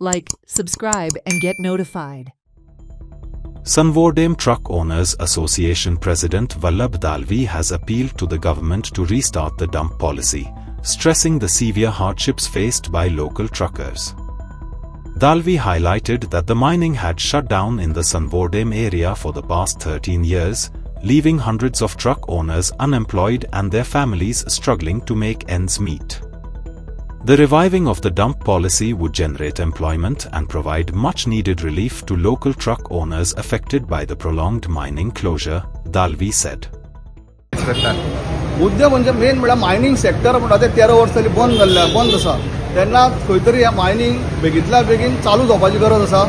like, subscribe and get notified. Sanvordem Truck Owners Association President Vallabh Dalvi has appealed to the government to restart the dump policy, stressing the severe hardships faced by local truckers. Dalvi highlighted that the mining had shut down in the Sanvordem area for the past 13 years, leaving hundreds of truck owners unemployed and their families struggling to make ends meet. The reviving of the dump policy would generate employment and provide much-needed relief to local truck owners affected by the prolonged mining closure, Dalvi said. मुद्दे म्हणजे main म्हणल्यार mining sector म्हणटा ते 13 वर्सां बंद आसा तेन्ना खंय तरी ह्या मायनिंग बेगींतल्या बेगीन चालू जावपाची गरज आसा.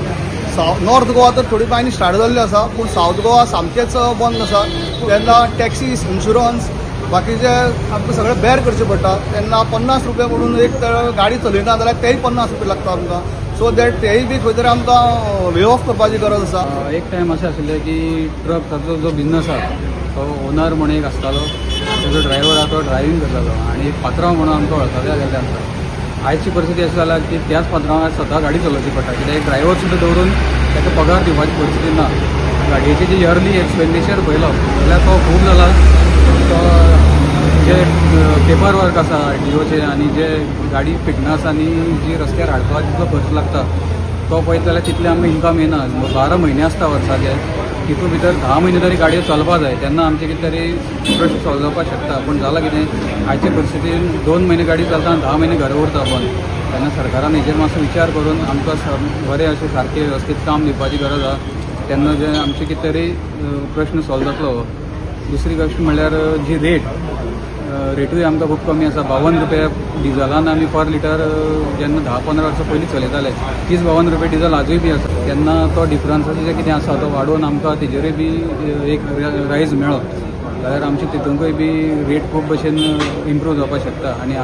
नॉर्थ गोवा तर थोडी मायनिंग स्टार्ट जाल्ली आसा पूण सावथ गोवा सामकेच बंद आसा. तेन्ना टॅक्सीस इन्शुरन्स बाकीचे आमकां सगळें बेर करचें पडटा. तेन्ना 50 रुपया म्हणून एक गाडी चलयना जाल्यार तेय 50 रुपया लागता आमकां. सो दॅट तेय बी खंय तरी आमकां वे ऑफ करपाची गरज आसा. एक टायम अशें आशिल्लें की ट्रकाचो जो बिझनस आसा तो ओनर म्हणून एक आसतालो, तेजो ड्रायव्हर आसा तो ड्रायव्हिंग करतालो आनी एक पात्रांव म्हणून आमकां वळखले गेल्ले आसता. आयची परिस्थिती अशी जाला की त्याच पात्रांवाक स्वता गाडी चलोवची पडटा कित्याक एक ड्रायव्हर सुद्दां दवरून ताका पगार दिवपाची परिस्थिती ना. गाडयेची जी इयरली एक्सपेंडिचर पळयलो जाल्यार तो खूब जाला. तो जे पेपर वर्क आसा RTOचे आनी जे गाडी फिटनस आनी जी रस्त्यार हाडपाक जितलो खर्च लागता तो पळयत जाल्यार तितले आमकां इन्कम येना. 12 म्हयने आसता वर्साचे, तितून भितर 10 म्हयने तरी गाडयो चलपा जाय तेन्ना आमचे कितें तरी प्रश्न सॉल्व जावपाक शकता. पूण जालां कितें आयचे परिस्थितीन 2 म्हयने गाडी चलता आनी 10 म्हयने घरा उरता. पण तेन्ना सरकारान हेजेर मातसो विचार करून आमकां बरें अशें सारकें वेवस्थीत काम दिवपाची गरज आसा. तेन्ना जे आमचे कितें तरी प्रश्न सॉल्व जातलो. दुसरी गोष्ट म्हणल्यार जी रेटूय आमकां खूब कमी आसा. 52 रुपया डिझलान आमी पर लिटर जेन्ना 10-15 वर्सां पयलीं चलयताले 30-52 रुपया डिझल आजूय बी आसा. तेन्ना तो डिफरन्साचें जें कितें आसा तो वाडोवन आमकां तेजेरूय बी एक रायज मेळ्ळो जाल्यार आमचे तितूंकय बी रेट खूब भशेन इम्प्रूव जावपाक शकता. आनी